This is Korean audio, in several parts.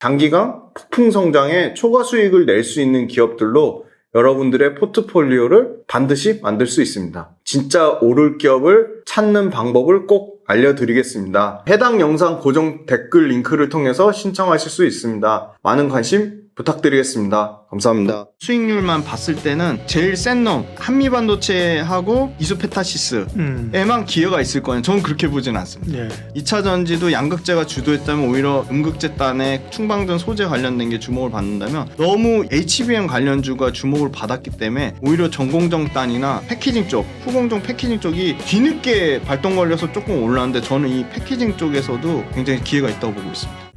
단기간 폭풍 성장에 초과 수익을 낼 수 있는 기업들로 여러분들의 포트폴리오를 반드시 만들 수 있습니다. 진짜 오를 기업을 찾는 방법을 꼭 알려드리겠습니다. 해당 영상 고정 댓글 링크를 통해서 신청하실 수 있습니다. 많은 관심 부탁드리겠습니다. 감사합니다. 수익률만 봤을 때는 제일 센 놈 한미반도체하고 이소페타시스에만 기회가 있을 거예요. 저는 그렇게 보진 않습니다. 2차 전지도 양극재가 주도했다면 오히려 음극재단의 충방전 소재 관련된 게 주목을 받는다면 너무 HBM 관련주가 주목을 받았기 때문에 오히려 전공정단이나 패키징 쪽, 후공정 패키징 쪽이 뒤늦게 발동 걸려서 조금 올랐는데 저는 이 패키징 쪽에서도 굉장히 기회가 있다고 보고 있습니다.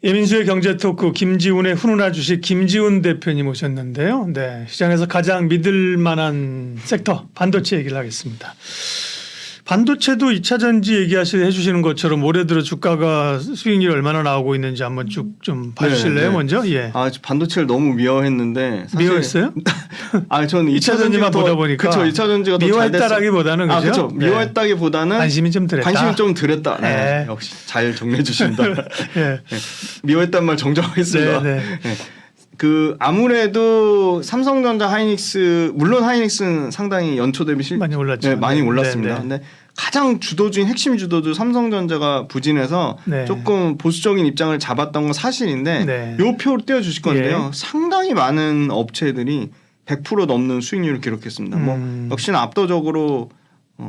이민수의 경제토크 김지훈의 훈훈한 주식 김지훈 대표님 오셨는데요. 네, 시장에서 가장 믿을 만한 섹터 반도체 얘기를 하겠습니다. 반도체도 2차 전지 해주시는 것처럼 올해 들어 주가가 수익률이 얼마나 나오고 있는지 한번 쭉 좀 봐주실래요? 네. 먼저? 예. 반도체를 너무 미워했는데 사실 미워했어요? 저는 2차 전지만 보다 보니까 그쵸, 2차 전지가 더 미워했다라기보다는 그죠? 그렇죠. 미워했다기보다는 관심이 좀 덜했다. 관심이 좀 덜했다. 네. 역시 잘 정리해 주신다. 네. 미워했단 말 정정하겠습니다. 네. 아무래도 삼성전자, 하이닉스, 물론 하이닉스는 상당히 연초 대비 많이 올랐죠. 네, 많이 올랐습니다. 네. 근데 가장 주도주인 핵심 주도주 삼성전자가 부진해서 조금 보수적인 입장을 잡았던 건 사실인데 요 표를 띄워주실 건데요. 상당히 많은 업체들이 100% 넘는 수익률을 기록했습니다. 역시나 압도적으로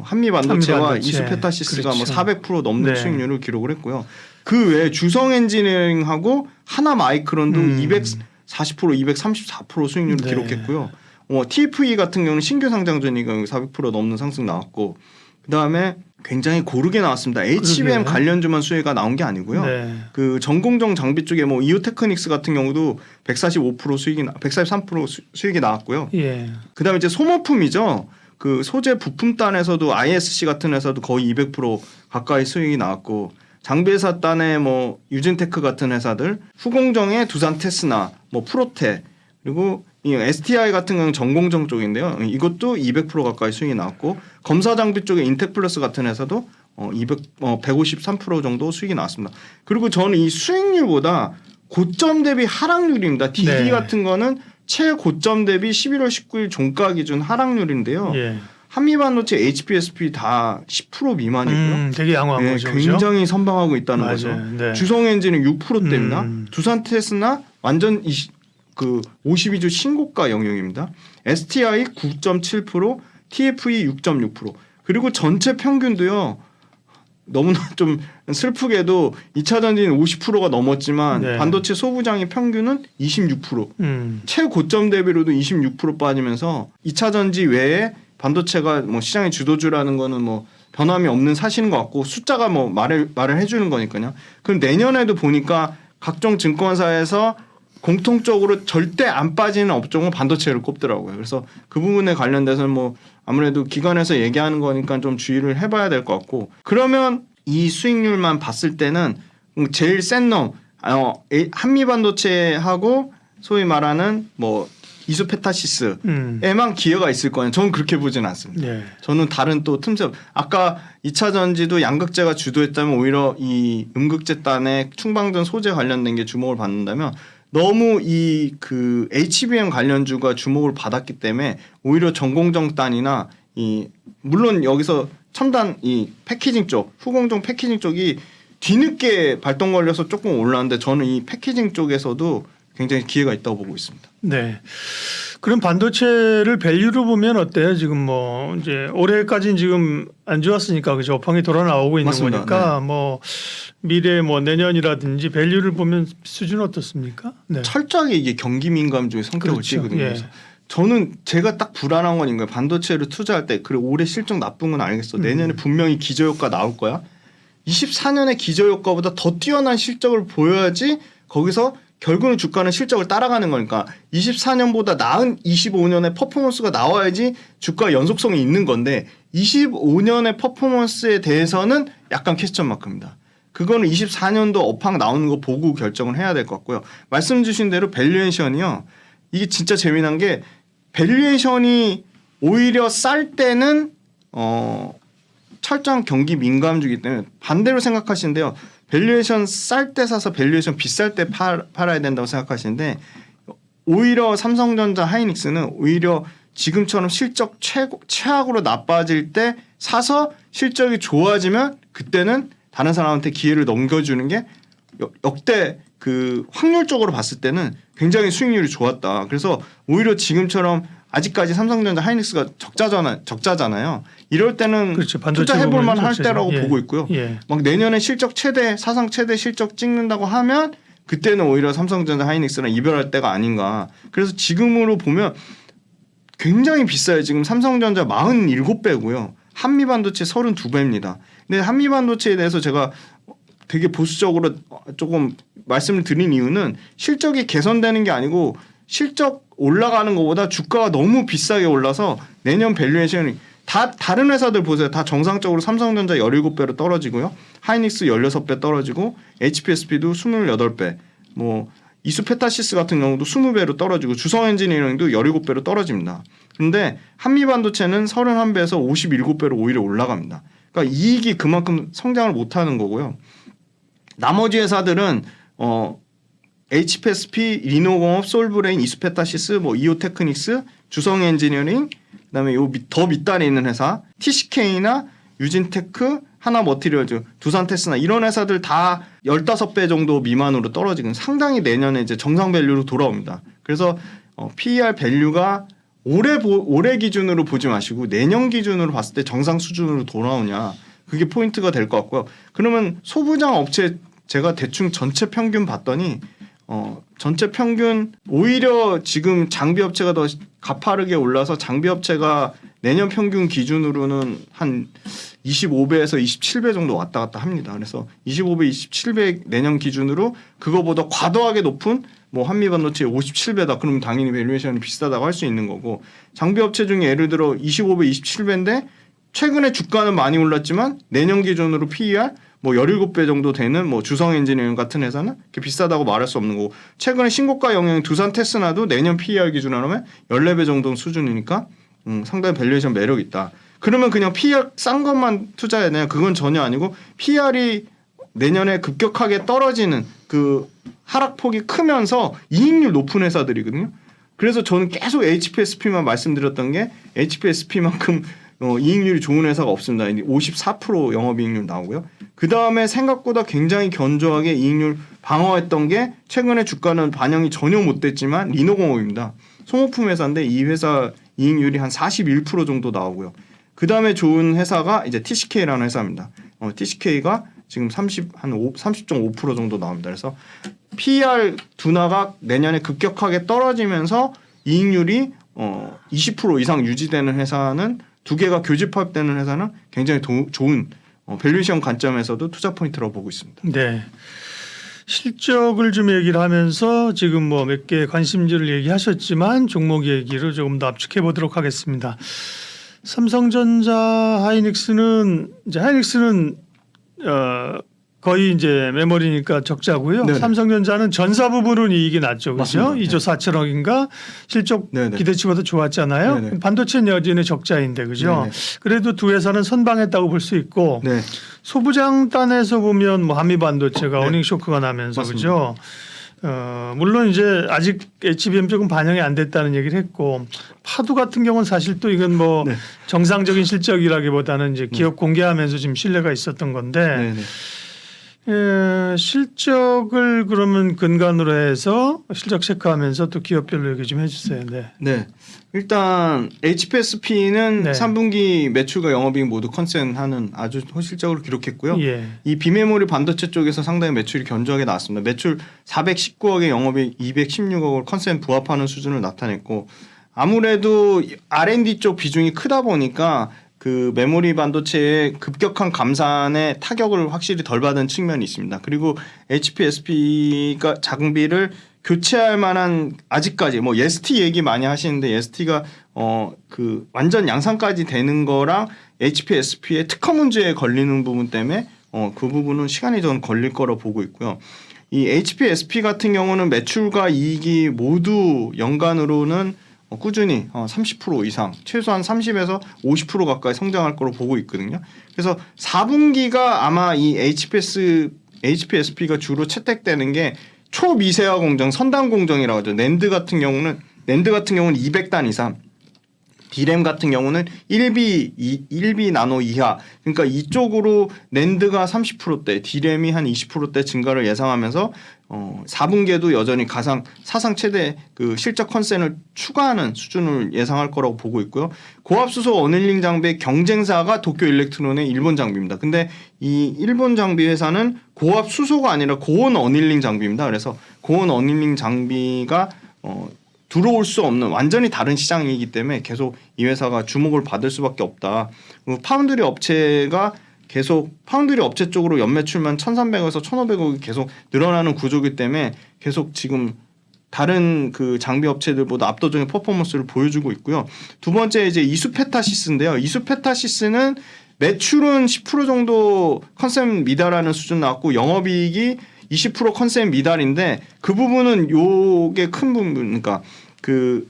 한미반도체와 이소페타시스가 그렇죠. 400% 넘는 수익률을 기록을 했고요. 그 외에 주성엔지니어링하고 하나마이크론도 240%, 234% 수익률을 기록했고요. TFE 같은 경우는 신규 상장전이가 400% 넘는 상승 나왔고, 그 다음에 굉장히 고르게 나왔습니다. HBM 관련주만 수혜가 나온 게 아니고요. 그 전공정 장비 쪽에 이오테크닉스 같은 경우도 145% 수익이 143% 수익이 나왔고요. 그 다음에 이제 소모품이죠. 그 소재 부품단에서도 ISC 같은 회사도 거의 200% 가까이 수익이 나왔고, 장비회사 단의 유진테크 같은 회사들, 후공정의 두산 테스나, 프로테, 그리고 이 STI 같은 경우는 전공정 쪽인데요. 이것도 200% 가까이 수익이 나왔고, 검사 장비 쪽의 인텍플러스 같은 회사도 153% 정도 수익이 나왔습니다. 그리고 저는 이 수익률보다 고점 대비 하락률입니다. DD 같은 거는 최고점 대비 11월 19일 종가 기준 하락률인데요. 한미반도체, HPSP 다 10% 미만이고요. 되게 양호한 거죠. 굉장히 선방하고 있다는 거죠. 주성엔진은 6%대입니다. 두산 테스나 완전 52주 신고가 영역입니다. STI 9.7%, TFE 6.6%. 그리고 전체 평균도요. 너무나 좀 슬프게도 2차 전지는 50%가 넘었지만 반도체 소부장의 평균은 26%. 최고점 대비로도 26% 빠지면서 2차 전지 외에 반도체가 시장의 주도주라는 거는 변함이 없는 사실인 것 같고, 숫자가 말을 해주는 거니까요. 그럼 내년에도 보니까 각종 증권사에서 공통적으로 절대 안 빠지는 업종은 반도체를 꼽더라고요. 그래서 그 부분에 관련돼서는 아무래도 기관에서 얘기하는 거니까 좀 주의를 해봐야 될 것 같고, 그러면 이 수익률만 봤을 때는 제일 센 놈 한미반도체하고 소위 말하는 이소페타시스에만 기회가 있을 거예요. 저는 그렇게 보진 않습니다. 저는 다른 또 틈새, 아까 2차 전지도 양극재가 주도했다면 오히려 이 음극재단의 충방전 소재 관련된 게 주목을 받는다면 너무 그 HBM 관련주가 주목을 받았기 때문에 오히려 전공정단이나 물론 여기서 첨단 이 패키징 쪽, 후공정 패키징 쪽이 뒤늦게 발동 걸려서 조금 올랐는데 저는 이 패키징 쪽에서도 굉장히 기회가 있다고 보고 있습니다. 그럼 반도체를 밸류로 보면 어때요? 지금 이제 올해까지는 지금 안 좋았으니까 그죠? 업황이 돌아 나오고 있는 맞습니다. 거니까 미래 내년이라든지 밸류를 보면 수준은 어떻습니까? 철저하게 이게 경기 민감주의 성격을 띠거든요. 그래서 저는 제가 딱 불안한 건 이거예요. 반도체를 투자할 때 그래 올해 실적 나쁜 건 알겠어. 내년에 분명히 기저효과 나올 거야. 24년의 기저효과보다 더 뛰어난 실적을 보여야지 거기서 결국은 주가는 실적을 따라가는 거니까 24년보다 나은 25년의 퍼포먼스가 나와야지 주가 연속성이 있는 건데 25년의 퍼포먼스에 대해서는 약간 퀘스천 마크입니다. 그거는 24년도 업황 나오는 거 보고 결정을 해야 될 것 같고요. 말씀 주신 대로 밸류에이션이요. 이게 진짜 재미난 게 밸류에이션이 오히려 쌀 때는 철저한 경기 민감주기 때문에 반대로 생각하시는데요. 밸류에이션 쌀 때 사서 밸류에이션 비쌀 때 팔아야 된다고 생각하시는데 오히려 삼성전자 하이닉스는 오히려 지금처럼 실적 최악으로 나빠질 때 사서 실적이 좋아지면 그때는 다른 사람한테 기회를 넘겨주는 게 역대 그 확률적으로 봤을 때는 굉장히 수익률이 좋았다. 그래서 오히려 지금처럼 아직까지 삼성전자 하이닉스가 적자잖아요. 이럴 때는 그렇죠. 투자해볼 만할 때라고 예. 보고 있고요. 예. 막 내년에 사상 최대 실적 찍는다고 하면 그때는 오히려 삼성전자 하이닉스랑 이별할 때가 아닌가. 그래서 지금으로 보면 굉장히 비싸요. 지금 삼성전자 47배고요. 한미반도체 32배입니다. 근데 한미반도체에 대해서 제가 되게 보수적으로 조금 말씀을 드린 이유는 실적이 개선되는 게 아니고 실적 올라가는 것보다 주가가 너무 비싸게 올라서 내년 밸류에이션이 다른 회사들 보세요. 다 정상적으로 삼성전자 17배로 떨어지고요. 하이닉스 16배 떨어지고 HPSP도 28배. 뭐 이수페타시스 같은 경우도 20배로 떨어지고 주성엔지니어링도 17배로 떨어집니다. 그런데 한미반도체는 31배에서 57배로 오히려 올라갑니다. 그러니까 이익이 그만큼 성장을 못하는 거고요. 나머지 회사들은 HPSP, 리노공업, 솔브레인, 이수페타시스, 뭐 이오테크닉스, 주성엔지니어링, 그다음에 요 더 밑단에 있는 회사 TCK나 유진테크, 하나머티리얼즈, 두산테스나 이런 회사들 다 15배 정도 미만으로 떨어지는 상당히 내년에 이제 정상 밸류로 돌아옵니다. 그래서 PER 밸류가 올해 기준으로 보지 마시고 내년 기준으로 봤을 때 정상 수준으로 돌아오냐 그게 포인트가 될 것 같고요. 그러면 소부장 업체 제가 대충 전체 평균 봤더니 전체 평균 오히려 지금 장비 업체가 더 가파르게 올라서 장비 업체가 내년 평균 기준으로는 한 25배에서 27배 정도 왔다 갔다 합니다. 그래서 25배, 27배 내년 기준으로 그거보다 과도하게 높은 뭐 한미반도체 57배다. 그러면 당연히 밸류에이션이 비싸다고 할 수 있는 거고 장비 업체 중에 예를 들어 25배, 27배인데 최근에 주가는 많이 올랐지만 내년 기준으로 PER 뭐 17배 정도 되는 뭐 주성엔지니어링 같은 회사는 그렇게 비싸다고 말할 수 없는 거고 최근에 신고가 영향인 두산테스나도 내년 PER 기준으로 하면 14배 정도 수준이니까 상당히 밸류에이션 매력 있다. 그러면 그냥 PER 싼 것만 투자해야 되냐? 그건 전혀 아니고 PER이 내년에 급격하게 떨어지는 그 하락폭이 크면서 이익률 높은 회사들이거든요. 그래서 저는 계속 HPSP만 말씀드렸던 게 HPSP만큼 이익률이 좋은 회사가 없습니다. 54% 영업이익률 나오고요. 그 다음에 생각보다 굉장히 견조하게 이익률 방어했던 게 최근에 주가는 반영이 전혀 못 됐지만 리노공업입니다. 소모품 회사인데 이 회사 이익률이 한 41% 정도 나오고요. 그 다음에 좋은 회사가 이제 TCK라는 회사입니다. TCK가 지금 30.5% 정도 나옵니다. 그래서 PER 둔화가 내년에 급격하게 떨어지면서 이익률이 20% 이상 유지되는 회사는 두 개가 교집합되는 회사는 굉장히 좋은 밸류에이션 관점에서도 투자 포인트라고 보고 있습니다. 네. 실적을 좀 얘기를 하면서 지금 뭐 몇 개 관심주를 얘기하셨지만 종목 얘기를 조금 더 압축해 보도록 하겠습니다. 삼성전자 하이닉스는 거의 이제 메모리니까 적자고요. 네네. 삼성전자는 전사 부분은 이익이 났죠. 그렇죠? 2조 4천억인가 실적 네네. 기대치보다 좋았잖아요. 네네. 반도체는 여전히 적자인데 그죠? 네네. 그래도 두 회사는 선방했다고 볼 수 있고 네. 소부장 단에서 보면 뭐 한미반도체가 네. 어닝 쇼크가 나면서 맞습니다. 그죠? 물론 이제 아직 HBM 쪽은 반영이 안 됐다는 얘기를 했고 파도 같은 경우는 사실 또 이건 뭐 네. 정상적인 실적이라기보다는 이제 기업 공개하면서 지금 신뢰가 있었던 건데 네네. 실적을 그러면 근간으로 해서 실적 체크하면서 또 기업별로 얘기 좀 해주세요. 네. 네. 일단 HPSP는 네. 3분기 매출과 영업이익 모두 컨센하는 아주 호실적으로 기록했고요. 예. 이 비메모리 반도체 쪽에서 상당히 매출이 견조하게 나왔습니다. 매출 419억에 영업이익 216억을 컨센 부합하는 수준을 나타냈고 아무래도 R&D 쪽 비중이 크다 보니까 그 메모리 반도체의 급격한 감산에 타격을 확실히 덜 받은 측면이 있습니다. 그리고 HPSP가 장비를 교체할 만한 아직까지 뭐 ST 얘기 많이 하시는데 ST가 그 완전 양산까지 되는 거랑 HPSP의 특허 문제에 걸리는 부분 때문에 그 부분은 시간이 좀 걸릴 거라 보고 있고요. 이 HPSP 같은 경우는 매출과 이익이 모두 연간으로는 꾸준히 30% 이상, 최소한 30에서 50% 가까이 성장할 거로 보고 있거든요. 그래서 4분기가 아마 이 HPSP가 주로 채택되는 게 초미세화 공정, 선단 공정이라고 하죠. 낸드 같은 경우는 200단 이상, 디램 같은 경우는 1B 나노 이하. 그러니까 이쪽으로 낸드가 30%대, 디램이 한 20%대 증가를 예상하면서 4분기에도 여전히 사상 최대 그 실적 컨센을 추가하는 수준을 예상할 거라고 보고 있고요. 고압수소 어닐링 장비의 경쟁사가 도쿄 일렉트론의 일본 장비입니다. 근데 이 일본 장비 회사는 고압수소가 아니라 고온 어닐링 장비입니다. 그래서 고온 어닐링 장비가 들어올 수 없는 완전히 다른 시장이기 때문에 계속 이 회사가 주목을 받을 수밖에 없다. 파운드리 업체 쪽으로 연매출만 1,300억에서 1,500억이 계속 늘어나는 구조이기 때문에 계속 지금 다른 그 장비 업체들보다 압도적인 퍼포먼스를 보여주고 있고요. 두 번째 이제 이수페타시스인데요. 이수페타시스는 매출은 10% 정도 컨센 미달하는 수준 나왔고 영업이익이 20% 컨센 미달인데 그 부분은 요게 큰 부분, 그러니까 그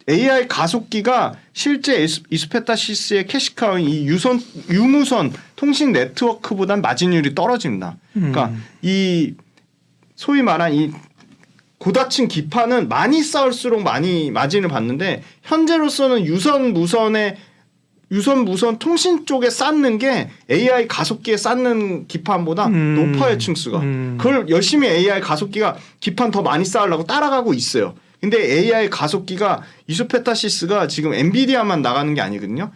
AI 가속기가 실제 이수페타시스의 캐시카우인 이 유무선 통신 네트워크보단 마진율이 떨어집니다. 그러니까 이 소위 말한 이 고다층 기판은 많이 쌓을수록 많이 마진을 받는데 현재로서는 유선 무선 통신 쪽에 쌓는 게 AI 가속기에 쌓는 기판보다 높아요, 층수가. 그걸 열심히 AI 가속기가 기판 더 많이 쌓으려고 따라가고 있어요. 근데 AI 가속기가 이수페타시스가 지금 엔비디아만 나가는 게 아니거든요.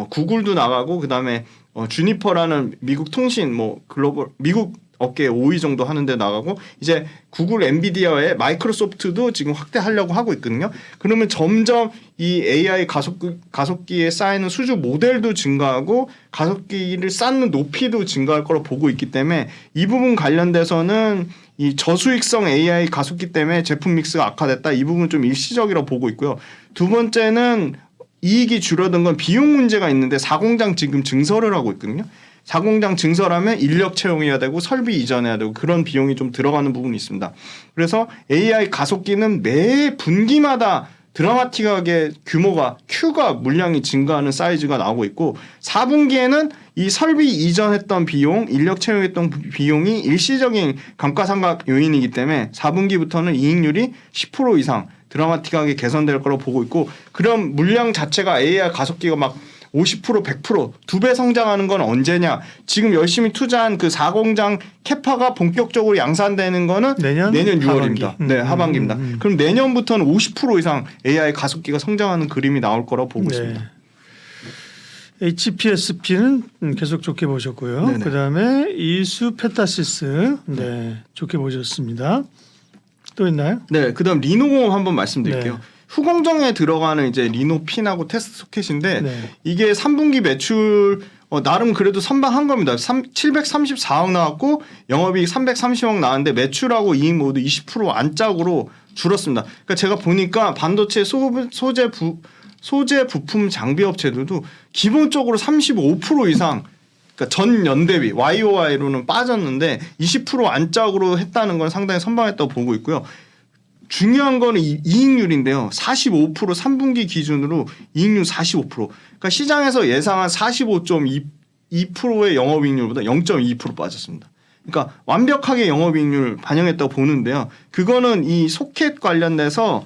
구글도 나가고 그다음에 주니퍼라는 미국 통신 글로벌 미국 업계 5위 정도 하는데 나가고 이제 구글, 엔비디아의 마이크로소프트도 지금 확대하려고 하고 있거든요. 그러면 점점 이 AI 가속기에 쌓이는 수주 모델도 증가하고 가속기를 쌓는 높이도 증가할 거로 보고 있기 때문에 이 부분 관련돼서는 이 저수익성 AI 가속기 때문에 제품 믹스가 악화됐다. 이 부분 좀 일시적이라고 보고 있고요. 두 번째는 이익이 줄어든 건 비용 문제가 있는데 사공장 지금 증설을 하고 있거든요. 사공장 증설하면 인력 채용해야 되고 설비 이전해야 되고 그런 비용이 좀 들어가는 부분이 있습니다. 그래서 AI 가속기는 매 분기마다 드라마틱하게 Q가 물량이 증가하는 사이즈가 나오고 있고 4분기에는 이 설비 이전했던 비용, 인력 채용했던 비용이 일시적인 감가상각 요인이기 때문에 4분기부터는 이익률이 10% 이상 드라마틱하게 개선될 거라고 보고 있고 그런 물량 자체가 AI 가속기가 막 50% 100% 2배 성장하는 건 언제냐? 지금 열심히 투자한 그 4공장 캐파가 본격적으로 양산되는 거는 내년 6월입니다. 네, 하반기입니다. 그럼 내년부터는 50% 이상 AI 가속기가 성장하는 그림이 나올 거라고 보고 있습니다. HPSP는 계속 좋게 보셨고요. 네네. 그다음에 이수페타시스 좋게 보셨습니다. 또 있나요? 네, 그다음 리노공업 한번 말씀드릴게요. 네. 후공정에 들어가는 이제 리노핀하고 테스트 소켓인데 이게 3분기 매출 나름 그래도 선방한 겁니다. 734억 나왔고 영업이익 330억 나왔는데 매출하고 이익 모두 20% 안짝으로 줄었습니다. 그러니까 제가 보니까 반도체 소재 부품 장비 업체들도 기본적으로 35% 이상 그러니까 전년 대비 YOY로는 빠졌는데 20% 안짝으로 했다는 건 상당히 선방했다고 보고 있고요. 중요한 거는 이익률인데요. 45% 3분기 기준으로 이익률 45%. 그러니까 시장에서 예상한 45.2%의 영업이익률보다 0.2% 빠졌습니다. 그러니까 완벽하게 영업이익률 반영했다고 보는데요. 그거는 이 소켓 관련돼서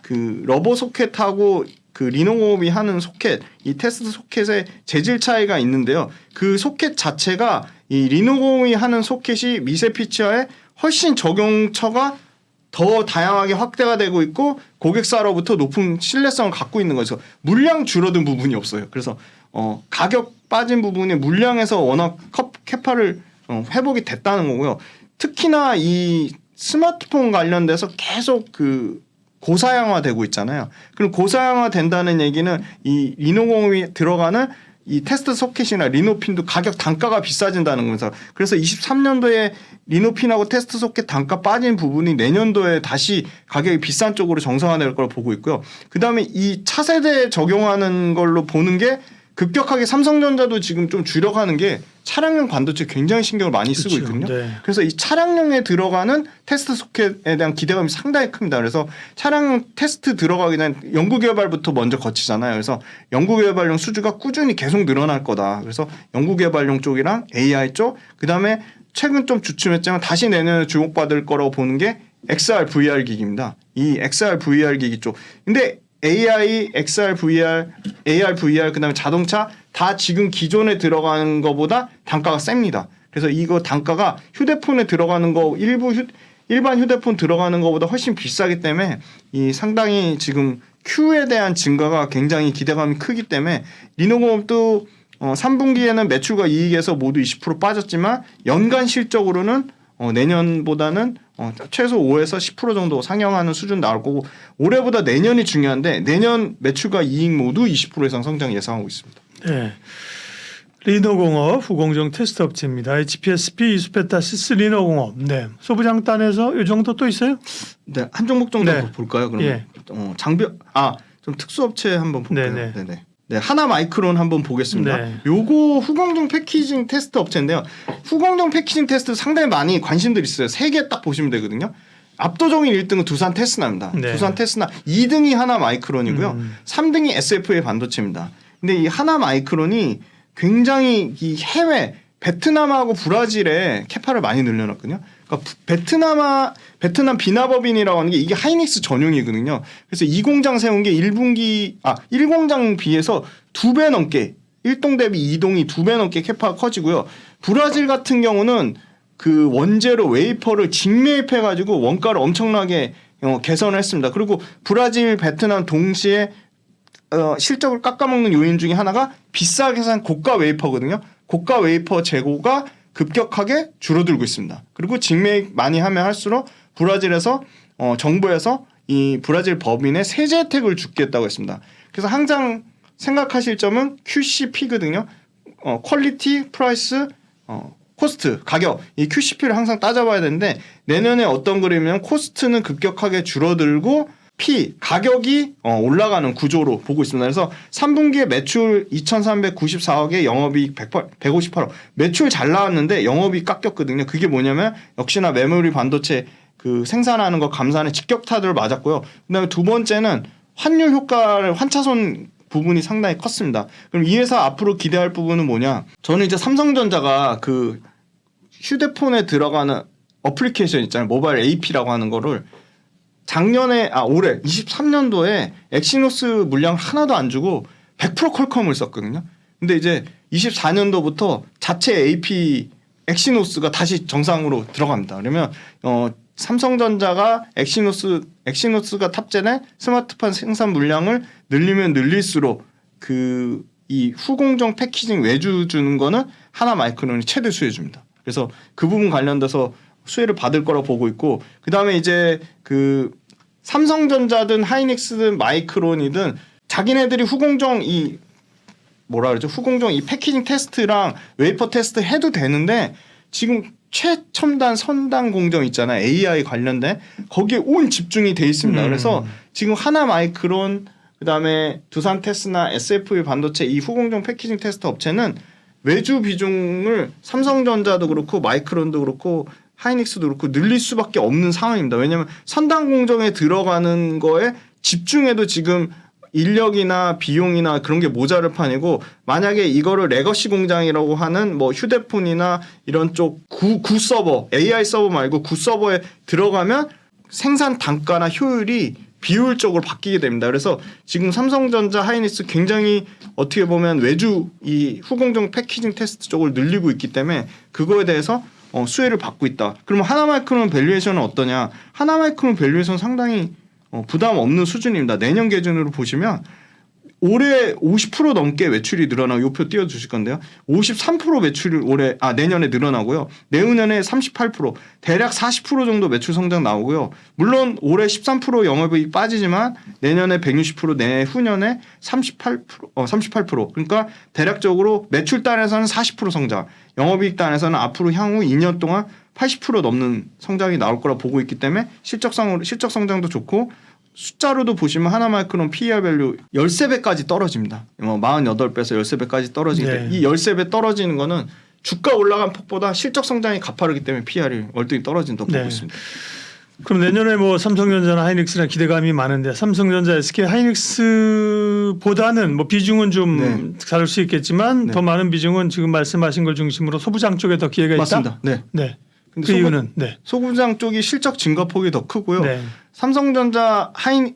그 러버 소켓하고 그 리노공업이 하는 소켓, 이 테스트 소켓의 재질 차이가 있는데요. 그 소켓 자체가 이 리노공업이 하는 소켓이 미세 피치어에 훨씬 적용처가 더 다양하게 확대가 되고 있고 고객사로부터 높은 신뢰성을 갖고 있는 거죠. 물량 줄어든 부분이 없어요. 그래서 가격 빠진 부분이 물량에서 워낙 캐파를 회복이 됐다는 거고요. 특히나 이 스마트폰 관련돼서 계속 그 고사양화되고 있잖아요. 그럼 고사양화 된다는 얘기는 이 리노공업이 들어가는 이 테스트 소켓이나 리노핀도 가격 단가가 비싸진다는 거죠. 그래서 23년도에 리노핀하고 테스트 소켓 단가 빠진 부분이 내년도에 다시 가격이 비싼 쪽으로 정상화될 걸 보고 있고요. 그다음에 이 차세대에 적용하는 걸로 보는 게 급격하게 삼성전자도 지금 좀 줄여가는 게 차량용 반도체 굉장히 신경을 많이 쓰고 그렇죠. 있거든요. 네. 그래서 이 차량용에 들어가는 테스트 소켓에 대한 기대감이 상당히 큽니다. 그래서 차량용 테스트 들어가기 전에 연구개발부터 먼저 거치잖아요. 그래서 연구개발용 수주가 꾸준히 계속 늘어날 거다. 그래서 연구개발용 쪽이랑 AI 쪽, 그다음에 최근 좀 주춤했지만 다시 내년에 주목받을 거라고 보는 게 XR, VR 기기입니다. 이 XR, VR 기기 쪽. 근데 AI, XR, VR, AR, VR 그다음에 자동차 다 지금 기존에 들어가는 것보다 단가가 셉니다. 그래서 이거 단가가 휴대폰에 들어가는 거 일반 휴대폰 들어가는 것보다 훨씬 비싸기 때문에 이 상당히 지금 Q에 대한 증가가 굉장히 기대감이 크기 때문에 리노공업도 3분기에는 매출과 이익에서 모두 20% 빠졌지만 연간 실적으로는 내년보다는 최소 5에서 10% 정도 상향하는 수준 나올 거고 올해보다 내년이 중요한데 내년 매출과 이익 모두 20% 이상 성장 예상하고 있습니다. 네. 리노공업 후공정 테스트 업체입니다. HPSP, 이수페타시스, 리노공업. 네. 소부장단에서 이 정도 또 있어요? 네, 한 종목 정도 네. 볼까요? 그러면 예. 좀 특수업체 한번 볼까요? 네네. 네네. 네, 하나마이크론 한번 보겠습니다. 네. 요거 후공정 패키징 테스트 업체인데요. 후공정 패키징 테스트 상당히 많이 관심들이 있어요. 3개 딱 보시면 되거든요. 압도적인 1등은 두산 테스나입니다. 네. 두산 테스나 2등이 하나마이크론이고요. 3등이 SFA 반도체입니다. 근데 이 하나마이크론이 굉장히 이 해외 베트남하고 브라질에 캐파를 많이 늘려놨거든요. 그러니까 베트남 비나법인이라고 하는 게 이게 하이닉스 전용이거든요. 그래서 이 공장 세운 게 1공장 비해서 2배 넘게 1동 대비 2동이 2배 넘게 캐파가 커지고요. 브라질 같은 경우는 그 원재료 웨이퍼를 직매입해가지고 원가를 엄청나게 개선을 했습니다. 그리고 브라질, 베트남 동시에 실적을 깎아먹는 요인 중에 하나가 비싸게 산 고가 웨이퍼거든요. 고가 웨이퍼 재고가 급격하게 줄어들고 있습니다. 그리고 직매입 많이 하면 할수록 브라질에서 정부에서 이 브라질 법인의 세제 혜택을 주겠다고 했습니다. 그래서 항상 생각하실 점은 QCP거든요. 퀄리티, 프라이스, 코스트, 가격. 이 QCP를 항상 따져봐야 되는데 내년에 어떤 그림이면 코스트는 급격하게 줄어들고 가격이 올라가는 구조로 보고 있습니다. 그래서 3분기에 매출 2,394억에 영업이익 158억. 매출 잘 나왔는데 영업이익 깎였거든요. 그게 뭐냐면 역시나 메모리 반도체 그 생산하는 거 감산에 직격타들을 맞았고요. 그다음에 두 번째는 환율 효과를 환차손 부분이 상당히 컸습니다. 그럼 이 회사 앞으로 기대할 부분은 뭐냐? 저는 이제 삼성전자가 그 휴대폰에 들어가는 어플리케이션 있잖아요. 모바일 AP라고 하는 거를 올해 23년도에 엑시노스 물량 하나도 안 주고 100% 퀄컴을 썼거든요. 근데 이제 24년도부터 자체 AP 엑시노스가 다시 정상으로 들어갑니다. 그러면 삼성전자가 엑시노스가 탑재된 스마트폰 생산 물량을 늘리면 늘릴수록 이 후공정 패키징 외주 주는 거는 하나마이크론이 최대 수혜 줍니다. 그래서 그 부분 관련돼서 수혜를 받을 거라고 보고 있고 그다음에 이제 그 삼성전자든 하이닉스든 마이크론이든 자기네들이 후공정 이 패키징 테스트랑 웨이퍼 테스트 해도 되는데 지금 최첨단 선단 공정 있잖아요. AI 관련된 거기에 온 집중이 돼 있습니다. 그래서 지금 하나마이크론 그다음에 두산 테스나 SFA 반도체 이 후공정 패키징 테스트 업체는 외주 비중을 삼성전자도 그렇고 마이크론도 그렇고 하이닉스도 그렇고 늘릴 수밖에 없는 상황입니다. 왜냐하면 선단 공정에 들어가는 거에 집중해도 지금 인력이나 비용이나 그런 게 모자랄 판이고 만약에 이거를 레거시 공장이라고 하는 뭐 휴대폰이나 이런 쪽 구 서버 AI 서버 말고 구 서버에 들어가면 생산 단가나 효율이 비효율적으로 바뀌게 됩니다. 그래서 지금 삼성전자, 하이닉스 굉장히 어떻게 보면 외주 이 후공정 패키징 테스트 쪽을 늘리고 있기 때문에 그거에 대해서 수혜를 받고 있다. 그러면 하나마이크론 밸류에이션은 어떠냐? 하나마이크론 밸류에이션 상당히 부담 없는 수준입니다. 내년 기준으로 보시면 올해 50% 넘게 매출이 늘어나고 요 표 띄워주실 건데요. 53% 매출이 내년에 늘어나고요. 내후년에 38% 대략 40% 정도 매출 성장 나오고요. 물론 올해 13% 영업이익 빠지지만 내년에 160% 내후년에 38% 그러니까 대략적으로 매출 단에서는 40% 성장 영업이익 단에서는 앞으로 향후 2년 동안 80% 넘는 성장이 나올 거라 보고 있기 때문에 실적 성장도 좋고 숫자로도 보시면 하나마이크론 PER 밸류 13배까지 떨어집니다. 48배에서 13배까지 떨어지는데 네. 이 13배 떨어지는 거는 주가 올라간 폭보다 실적 성장이 가파르기 때문에 PER이 월등히 떨어진다고 보고 있습니다. 그럼 내년에 뭐 삼성전자나 하이닉스나 기대감이 많은데 삼성전자, SK 하이닉스보다는 뭐 비중은 좀 다를 수 있겠지만 더 많은 비중은 지금 말씀하신 걸 중심으로 소부장 쪽에 더 기회가 맞습니다. 있다. 네. 그 이유는 소부장 쪽이 실적 증가폭이 더 크고요. 네. 삼성전자는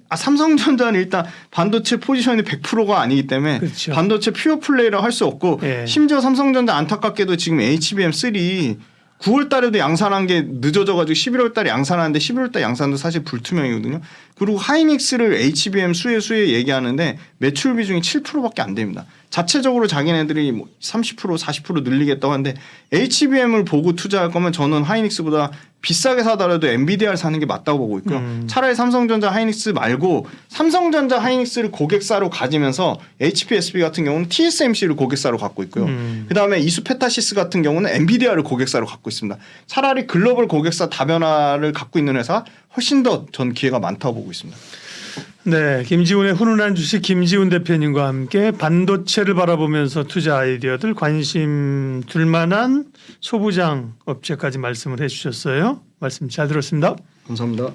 일단 반도체 포지션이 100%가 아니기 때문에 그렇죠. 반도체 퓨어 플레이라 할 수 없고 심지어 삼성전자 안타깝게도 지금 HBM3 9월 달에도 양산한 게 늦어져 가지고 11월 달에 양산하는데 11월 달 양산도 사실 불투명이거든요. 그리고 하이닉스를 HBM 수혜 얘기하는데 매출 비중이 7%밖에 안 됩니다. 자체적으로 자기네들이 뭐 30% 40% 늘리겠다고 하는데 HBM을 보고 투자할 거면 저는 하이닉스보다 비싸게 사더라도 엔비디아를 사는 게 맞다고 보고 있고요. 차라리 삼성전자 하이닉스 말고 삼성전자 하이닉스를 고객사로 가지면서 HPSB 같은 경우는 TSMC를 고객사로 갖고 있고요. 그다음에 이수페타시스 같은 경우는 엔비디아를 고객사로 갖고 있습니다. 차라리 글로벌 고객사 다변화를 갖고 있는 회사 훨씬 더 전 기회가 많다고 보고 있습니다. 네, 김지훈의 훈훈한 주식 김지훈 대표님과 함께 반도체를 바라보면서 투자 아이디어들 관심 둘 만한 소부장 업체까지 말씀을 해주셨어요. 말씀 잘 들었습니다. 감사합니다.